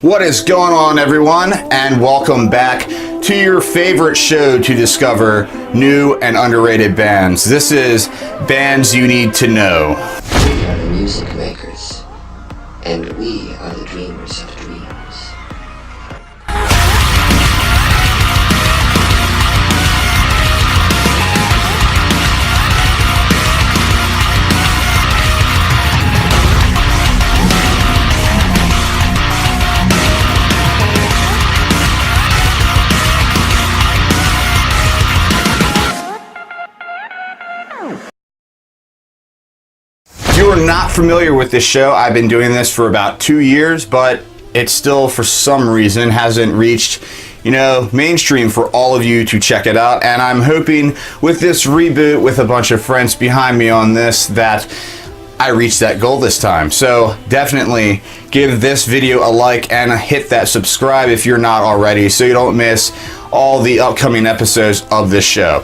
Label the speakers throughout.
Speaker 1: What is going on, everyone, and welcome back to your favorite show to discover new and underrated bands. This is Bands You Need to Know.
Speaker 2: We are the music makers, and we are the dreamers of dreams.
Speaker 1: If you are not familiar with this show, I've been doing this for about 2 years, but it still, for some reason, hasn't reached, mainstream for all of you to check it out. And I'm hoping with this reboot, with a bunch of friends behind me on this, that I reach that goal this time. So definitely give this video a like and hit that subscribe if you're not already, so you don't miss all the upcoming episodes of this show.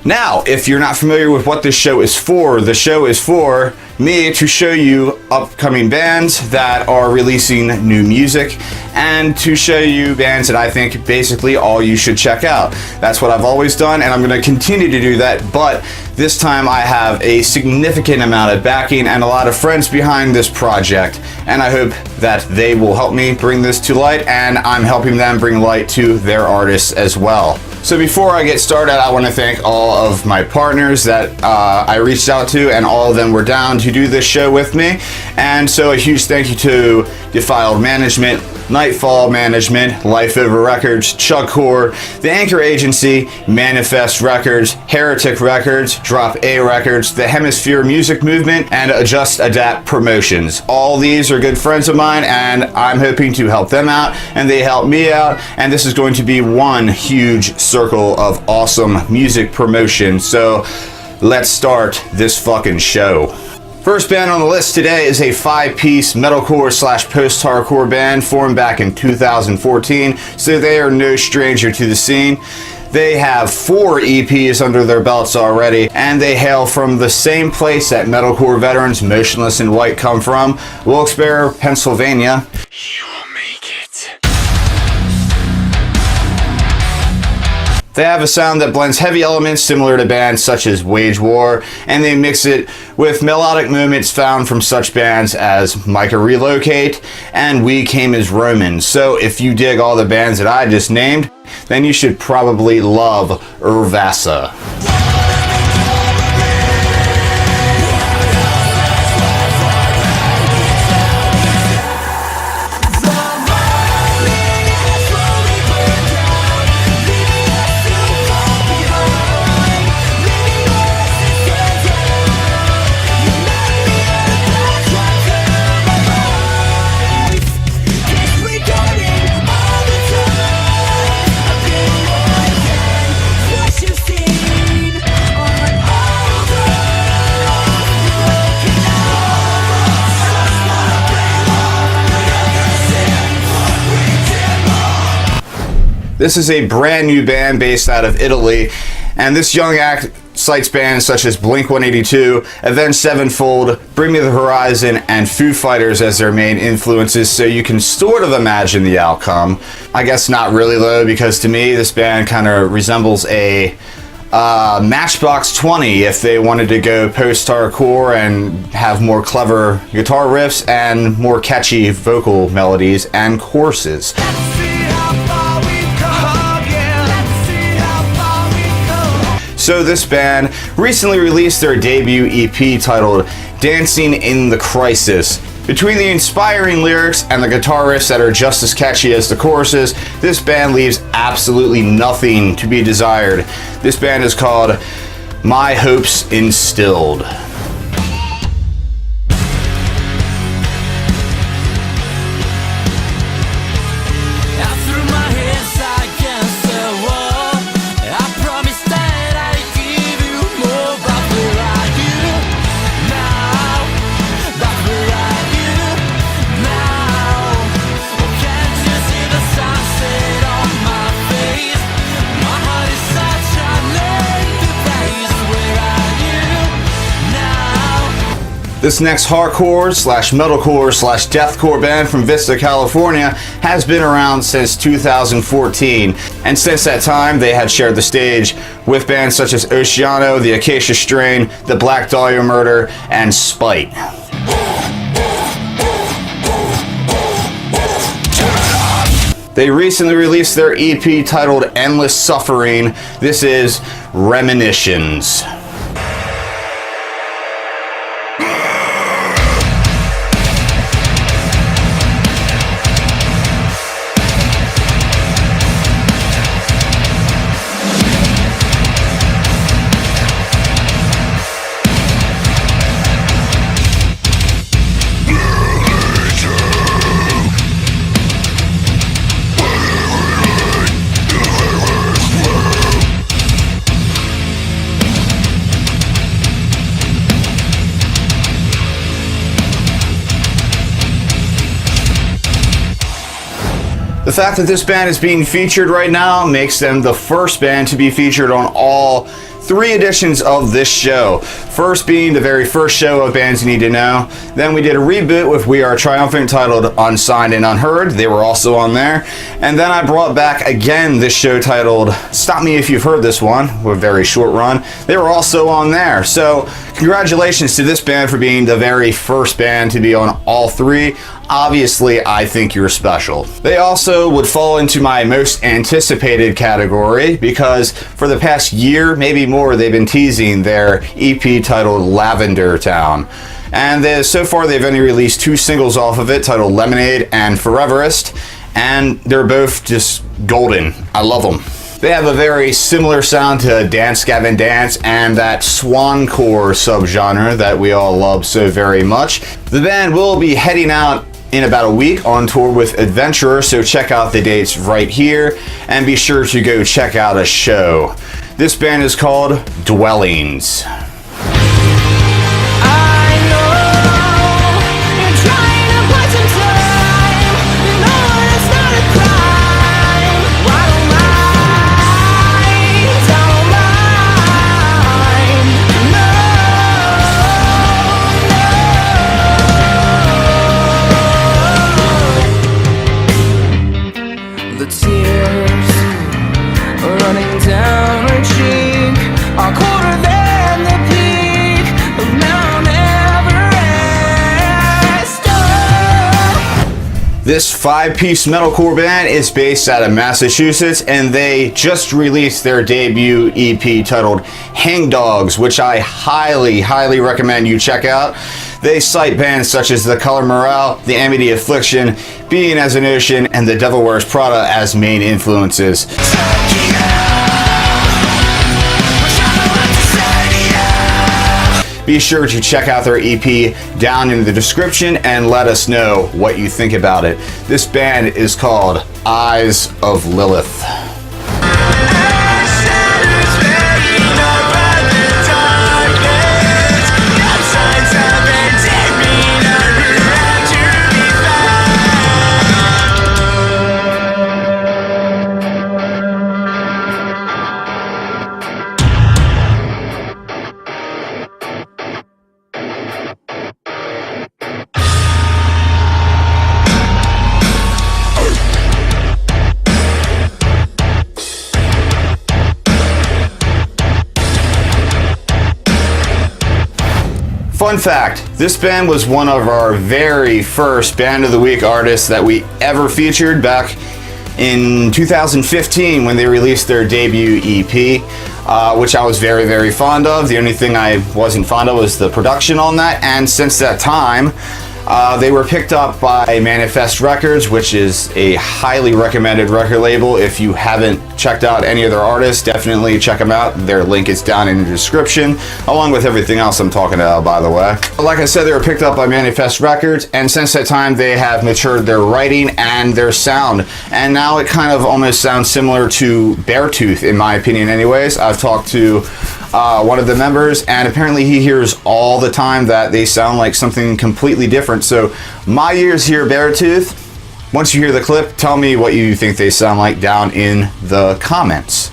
Speaker 1: Now, if you're not familiar with what this show is for, the show is for me to show you upcoming bands that are releasing new music and to show you bands that I think basically all you should check out. That's what I've always done, and I'm going to continue to do that, but this time I have a significant amount of backing and a lot of friends behind this project, and I hope that they will help me bring this to light, and I'm helping them bring light to their artists as well. So before I get started, I want to thank all of my partners that I reached out to, and all of them were down to do this show with me. And so a huge thank you to Defiled Management, NIGHTFALL Management, LifeOver Records, CHUGCORE, the Anchor Agency, Manifest Records, HERETIC Records, Drop A Records, the Hemisphere Music Movement, and Adjust Adapt Promotions. All these are good friends of mine, and I'm hoping to help them out, and they help me out, and this is going to be one huge circle of awesome music promotion. So let's start this fucking show. First band on the list today is a 5-piece metalcore/post-hardcore band formed back in 2014, so they are no stranger to the scene. They have 4 EPs under their belts already, and they hail from the same place that metalcore veterans Motionless in White come from, Wilkes-Barre, Pennsylvania. They have a sound that blends heavy elements similar to bands such as Wage War, and they mix it with melodic moments found from such bands as Micah Relocate and We Came as Romans. So if you dig all the bands that I just named, then you should probably love ERVASA. This is a brand new band based out of Italy, and this young act cites bands such as Blink-182, Avenged Sevenfold, Bring Me the Horizon, and Foo Fighters as their main influences, so you can sort of imagine the outcome. I guess not really though, because to me this band kind of resembles a Matchbox 20 if they wanted to go post-hardcore and have more clever guitar riffs and more catchy vocal melodies and choruses. So this band recently released their debut EP titled Dancing in the Crisis. Between the inspiring lyrics and the guitar riffs that are just as catchy as the choruses, this band leaves absolutely nothing to be desired. This band is called My Hopes Instilled.
Speaker 3: My heart is such a late device. Where are you?
Speaker 1: This next hardcore slash metalcore slash deathcore band from Vista, California has been around since 2014, and since that time they had shared the stage with bands such as Oceano, the Acacia Strain, the Black Dahlia Murder, and Spite. They recently released their EP titled Endless Suffering. This is Reminitions. The fact that this band is being featured right now makes them the first band to be featured on all 3 editions of this show. First being the very first show of Bands You Need to Know. Then we did a reboot with We Are Triumphant titled Unsigned and Unheard. They were also on there. And then I brought back again this show titled Stop Me If You've Heard This One, with a very short run. They were also on there. So congratulations to this band for being the very first band to be on all 3. Obviously, I think you're special. They also would fall into my most anticipated category because for the past year, maybe more, they've been teasing their EP titled Lavender Town. And so far, they've only released 2 singles off of it, titled Lemonade and Foreverist, and they're both just golden. I love them. They have a very similar sound to Dance Gavin Dance and that swancore subgenre that we all love so very much. The band will be heading out in about a week on tour with Adventurer, so check out the dates right here and be sure to go check out a show. This band is called Dwellings. This 5-piece metalcore band is based out of Massachusetts, and they just released their debut EP titled Hangdogs, which I highly, highly recommend you check out. They cite bands such as The Color Morale, The Amity Affliction, Being as an Ocean, and The Devil Wears Prada as main influences. Be sure to check out their EP down in the description and let us know what you think about it. This band is called Eyes of Lilith. Fun fact, this band was one of our very first Band of the Week artists that we ever featured back in 2015 when they released their debut EP, which I was very, very fond of. The only thing I wasn't fond of was the production on that, and since that time, they were picked up by Manifest Records, which is a highly recommended record label. If you haven't checked out any of their artists, definitely check them out. Their link is down in the description, along with everything else I'm talking about, by the way. Like I said, they were picked up by Manifest Records, and since that time, they have matured their writing and their sound. And now it kind of almost sounds similar to Beartooth, in my opinion anyways. I've talked to one of the members, and apparently he hears all the time that they sound like something completely different. So my ears hear Beartooth. Once you hear the clip, tell me what you think they sound like down in the comments.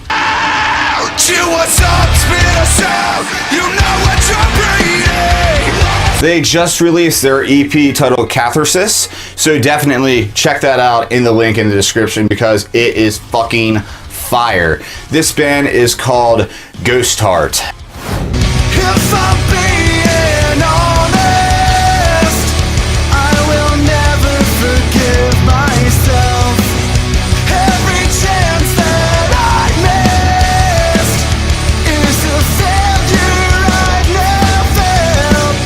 Speaker 1: They just released their EP titled Catharsis, so definitely check that out in the link in the description because it is fucking fire. This band is called Ghost Heart.
Speaker 3: If I'm being honest, I will never forgive myself. Every chance that I missed is a failure I've never felt.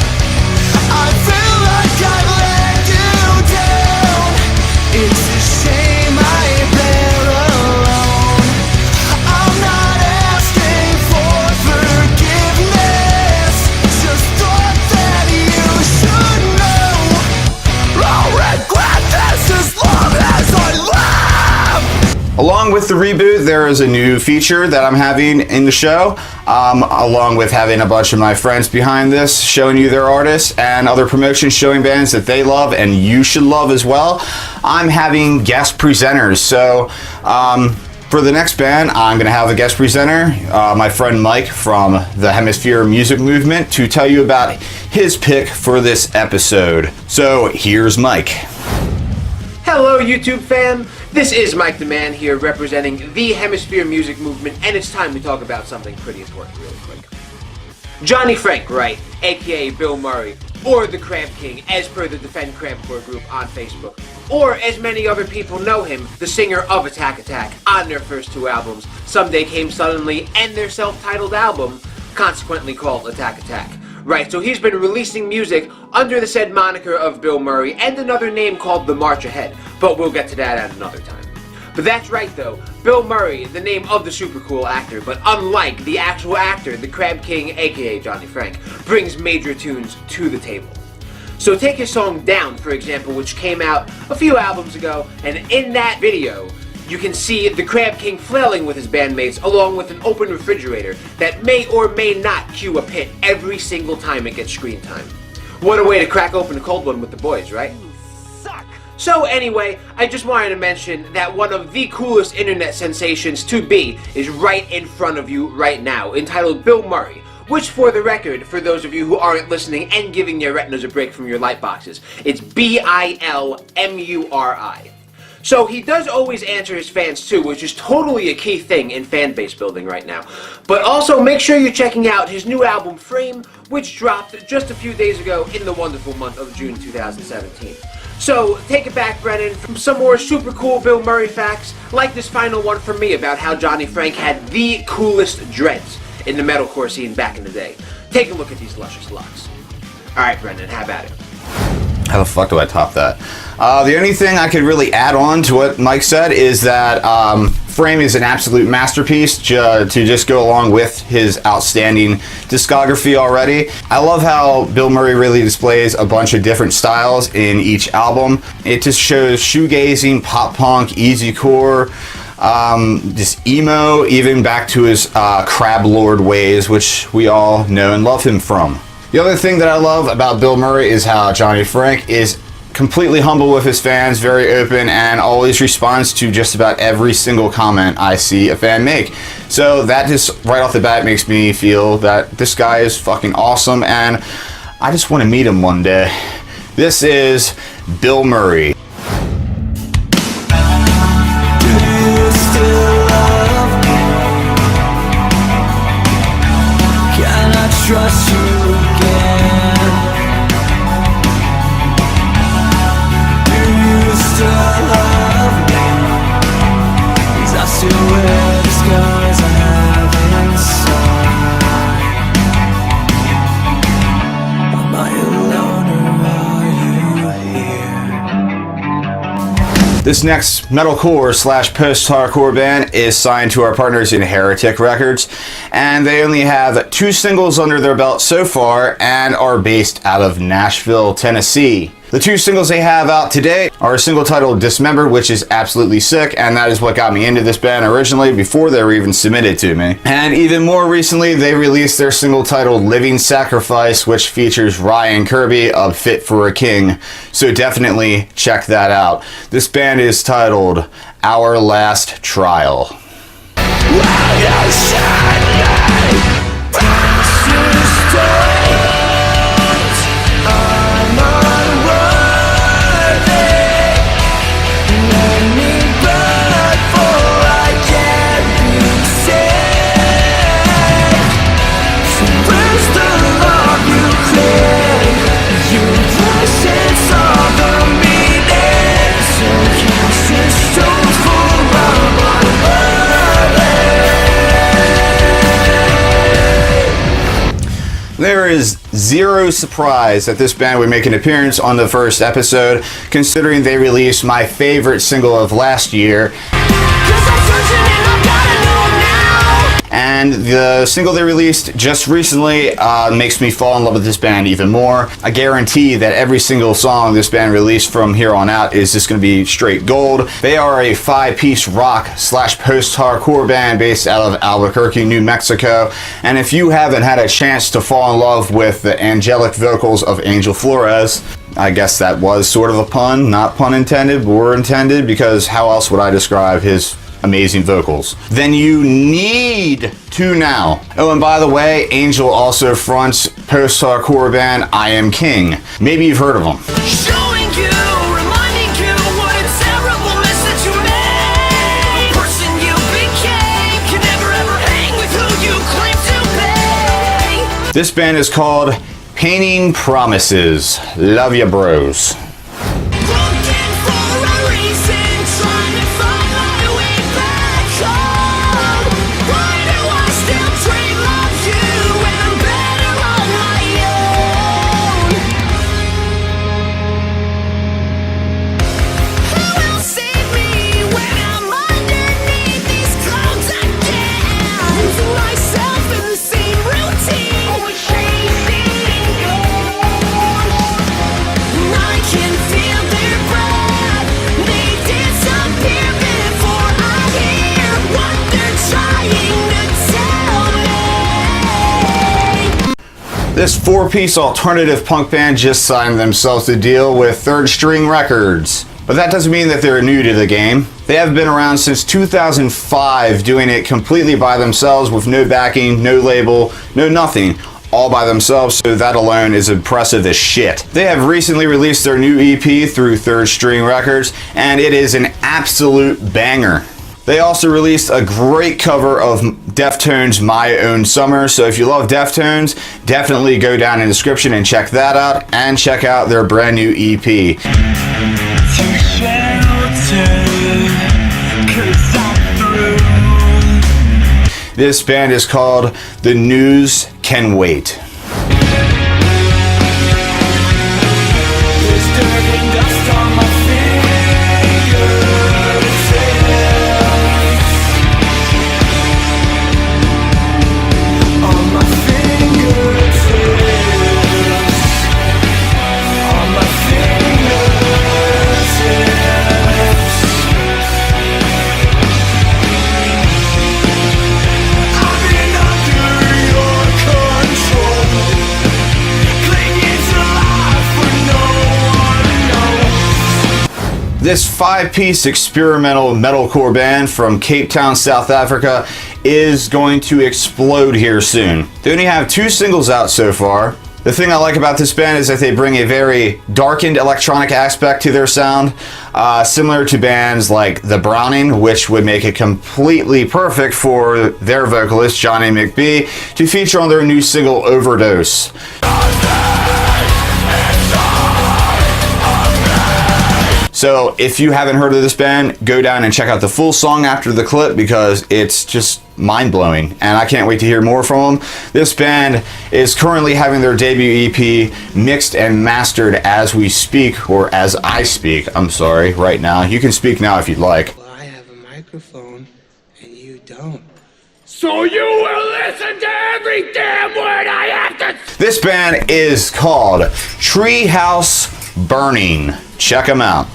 Speaker 3: I feel like I let you down. It's a shame I bear alone. I'm not asking for forgiveness, just thought that you should know. I'll regret this as long as I live.
Speaker 1: Along with the reboot, there is a new feature that I'm having in the show, along with having a bunch of my friends behind this, showing you their artists and other promotions showing bands that they love and you should love as well. I'm having guest presenters. So for the next band, I'm going to have a guest presenter, my friend Mike from the H.E.M.I.S.P.H.E.R.E music movement, to tell you about his pick for this episode. So here's Mike.
Speaker 4: Hello YouTube fam, this is Mike the Man here representing the Hemisphere music movement, and it's time to talk about something pretty important really quick. Johnny Frank Wright, aka Bill Murray, or the Crab King as per the Defend Crabcore group on Facebook, or as many other people know him, the singer of Attack Attack on their first two albums, Someday Came Suddenly and their self-titled album, consequently called Attack Attack. Right, so he's been releasing music under the said moniker of Bill Murray and another name called The March Ahead, but we'll get to that at another time. But that's right though, Bill Murray, the name of the super cool actor, but unlike the actual actor, the Crab King, aka Johnny Frank, brings major tunes to the table. So take his song Down, for example, which came out a few albums ago, and in that video, you can see the Crab King flailing with his bandmates along with an open refrigerator that may or may not cue a pit every single time it gets screen time. What a way to crack open a cold one with the boys, right? So anyway, I just wanted to mention that one of the coolest internet sensations to be is right in front of you right now, entitled Bill Murray, which for the record, for those of you who aren't listening and giving your retinas a break from your light boxes, it's BILMURI. So he does always answer his fans too, which is totally a key thing in fan base building right now. But also make sure you're checking out his new album Frame, which dropped just a few days ago in the wonderful month of June 2017. So take it back, Brennan, from some more super cool Bill Murray facts, like this final one from me about how Johnny Frank had the coolest dreads in the metalcore scene back in the day. Take a look at these luscious locks. Alright, Brendan, have at it.
Speaker 1: How the fuck do I top that? The only thing I could really add on to what Mike said is that Frame is an absolute masterpiece to just go along with his outstanding discography already. I love how Bill Murray really displays a bunch of different styles in each album. It just shows shoegazing, pop punk, easycore, just emo, even back to his Crab Lord ways, which we all know and love him from. The other thing that I love about Bill Murray is how Johnny Frank is completely humble with his fans, very open, and always responds to just about every single comment I see a fan make. So that just right off the bat makes me feel that this guy is fucking awesome, and I just want to meet him one day. This is Bill Murray.
Speaker 3: Trust you again. Do you still love me? 'Cause I still wear the scars I have inside. Am I alone or are you here?
Speaker 1: This next metalcore / post-hardcore band is signed to our partners in HERETIC Records, and they only have 2 singles under their belt so far and are based out of Nashville, Tennessee. The 2 singles they have out today are a single titled Dismembered, which is absolutely sick, and that is what got me into this band originally before they were even submitted to me. And even more recently, they released their single titled Living Sacrifice, which features Ryan Kirby of Fit for a King, so definitely check that out. This band is titled Our Last Trial. there is zero surprise that this band would make an appearance on the first episode, considering they released my favorite single of last year. And the single they released just recently makes me fall in love with this band even more. I guarantee that every single song this band released from here on out is just going to be straight gold. They are a 5-piece rock / post-hardcore band based out of Albuquerque, New Mexico. And if you haven't had a chance to fall in love with the angelic vocals of Angel Flores, I guess that was sort of a pun, not pun intended, but were intended, because how else would I describe his amazing vocals? Then you need to now. Oh, and by the way, Angel also fronts post-hardcore band I Am King. Maybe you've heard of them.
Speaker 3: Showing you, reminding you what a terrible mess that you made. The person you became can never ever hang with who you claim to be.
Speaker 1: This band is called Painting Promises. Love ya, bros.
Speaker 3: Looking for a reason, trying to find my way back home. Why do I still dream of you when I'm better on my own? Who will save me when I'm underneath these clouds again? Losing myself in the same routine, always chasing gold. And I can feel their breath. They disappear before I hear what they're trying to tell me.
Speaker 1: This 4-piece alternative punk band just signed themselves a deal with Third String Records. But that doesn't mean that they're new to the game. They have been around since 2005, doing it completely by themselves with no backing, no label, no nothing. All by themselves, so that alone is impressive as shit. They have recently released their new EP through Third String Records, and it is an absolute banger. They also released a great cover of Deftones' My Own Summer, so if you love Deftones, definitely go down in the description and check that out, and check out their brand new EP. This band is called The News Can Wait. This 5-piece experimental metalcore band from Cape Town, South Africa is going to explode here soon. They only have 2 singles out so far. The thing I like about this band is that they bring a very darkened electronic aspect to their sound, similar to bands like The Browning, which would make it completely perfect for their vocalist, Johnny McBee, to feature on their new single, Overdose. So if you haven't heard of this band, go down and check out the full song after the clip, because it's just mind-blowing and I can't wait to hear more from them. This band is currently having their debut EP mixed and mastered as we speak, or as I speak, I'm sorry, right now. You can speak now if you'd like.
Speaker 5: Well, I have a microphone and you don't.
Speaker 3: So you will listen to every damn word I have to.
Speaker 1: This band is called Treehouse Burning. Check them out.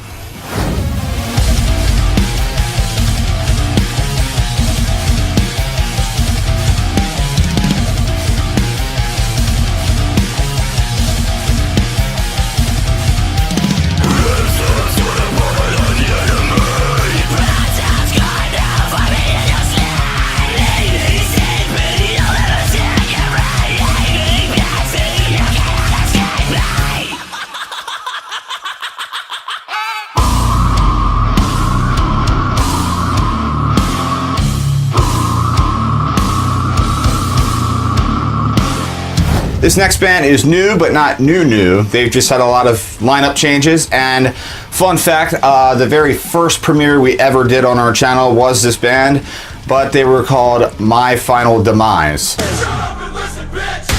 Speaker 1: This next band is new, but not new. They've just had a lot of lineup changes, and fun fact, the very first premiere we ever did on our channel was this band, but they were called My Final Demise.
Speaker 3: Shut up and listen, bitch!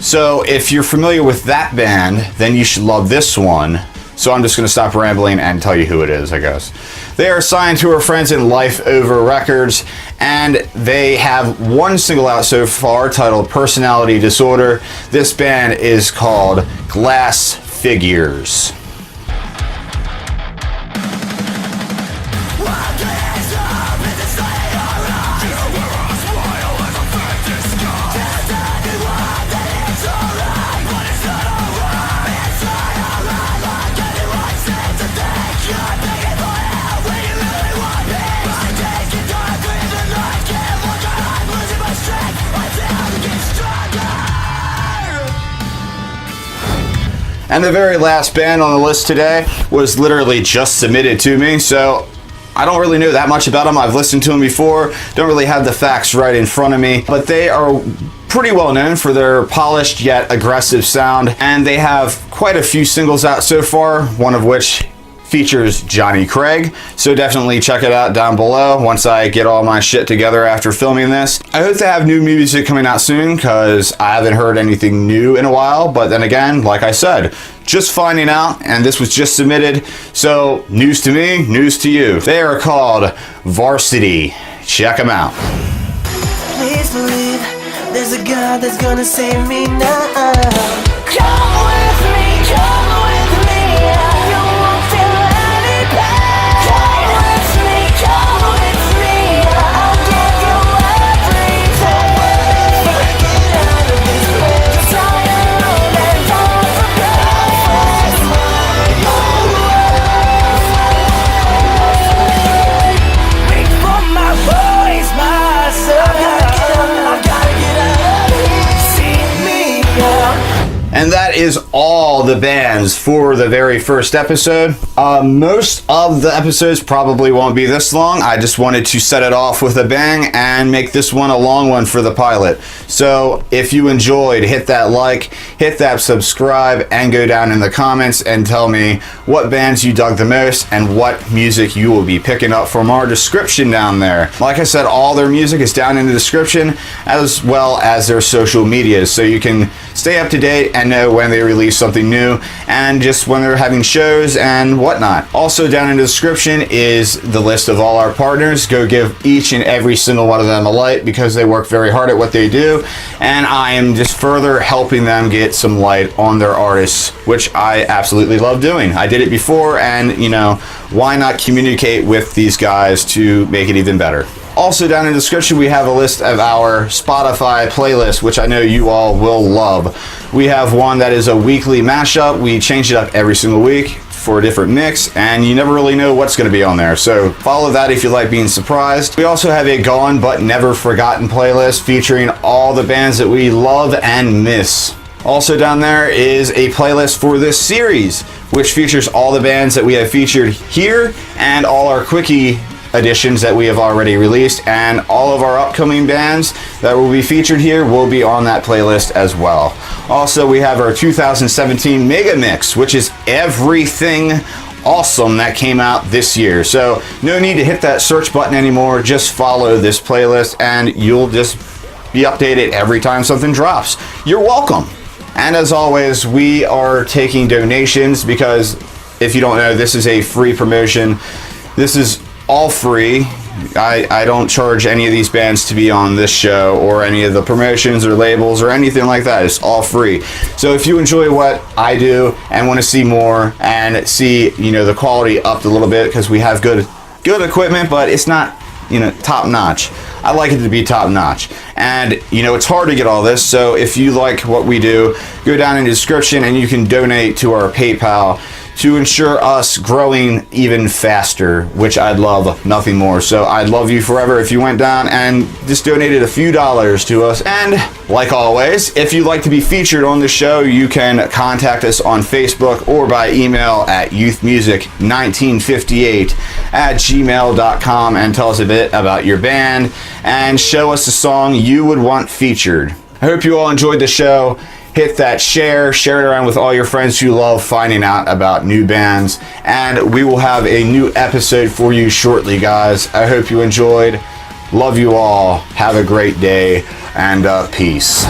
Speaker 1: So if you're familiar with that band, then you should love this one. So I'm just going to stop rambling and tell you who it is, I guess. They are signed to our friends in LifeOver Records, and they have one single out so far titled Personality Disorder. This band is called GLASSFIGURES. And the very last band on the list today was literally just submitted to me, so I don't really know that much about them. I've listened to them before, don't really have the facts right in front of me, but they are pretty well known for their polished yet aggressive sound, and they have quite a few singles out so far, one of which features Johnny Craig, so definitely check it out down below once I get all my shit together after filming this. I hope to have new music coming out soon because I haven't heard anything new in a while, but then again, like I said, just finding out, and this was just submitted, so news to me, news to you. They are called VARSITY. Check them out.
Speaker 3: Please believe there's a God that's gonna save me now. Come with me, come with me. You won't feel any pain. Come with me, I'll give you everything. Get out of this place. I know that time for breakfast. Wait for my voice, my son. I've gotta get out of here. See me out.
Speaker 1: And that is all the bands for the very first episode. Most of the episodes probably won't be this long. I just wanted to set it off with a bang and make this one a long one for the pilot. So if you enjoyed, hit that like, hit that subscribe, and go down in the comments and tell me what bands you dug the most and what music you will be picking up from our description down there. Like I said, all their music is down in the description, as well as their social medias, so you can stay up to date and know when they release something new and just when they're having shows and whatnot. Also down in the description is the list of all our partners. Go give each and every single one of them a like because they work very hard at what they do, and I am just further helping them get some light on their artists, which I absolutely love doing. I did it before, and you know, why not communicate with these guys to make it even better. Also down in the description we have a list of our Spotify playlist, which I know you all will love. We have one that is a weekly mashup. We change it up every single week for a different mix, and you never really know what's going to be on there, so follow that if you like being surprised. We also have a Gone But Never Forgotten playlist featuring all the bands that we love and miss. Also down there is a playlist for this series, which features all the bands that we have featured here and all our quickie editions that we have already released, and all of our upcoming bands that will be featured here will be on that playlist as well. Also, we have our 2017 Mega Mix, which is everything awesome that came out this year. So no need to hit that search button anymore. Just follow this playlist and you'll just be updated every time something drops. You're welcome. And as always, we are taking donations because if you don't know, this is a free promotion. This is all free. I don't charge any of these bands to be on this show or any of the promotions or labels or anything like that. It's all free. So if you enjoy what I do and want to see more and see, you know, the quality upped a little bit, because we have good equipment, but it's not, you know, top notch. I like it to be top notch, and you know, it's hard to get all this. So if you like what we do, go down in the description and you can donate to our PayPal to ensure us growing even faster, which I'd love nothing more. So I'd love you forever if you went down and just donated a few dollars to us. And like always, if you'd like to be featured on the show, you can contact us on Facebook or by email at youthmusic1958@gmail.com and tell us a bit about your band and show us a song you would want featured. I hope you all enjoyed the show. Hit that share it around with all your friends who love finding out about new bands, and we will have a new episode for you shortly, guys. I hope you enjoyed. Love you all. Have a great day, and peace.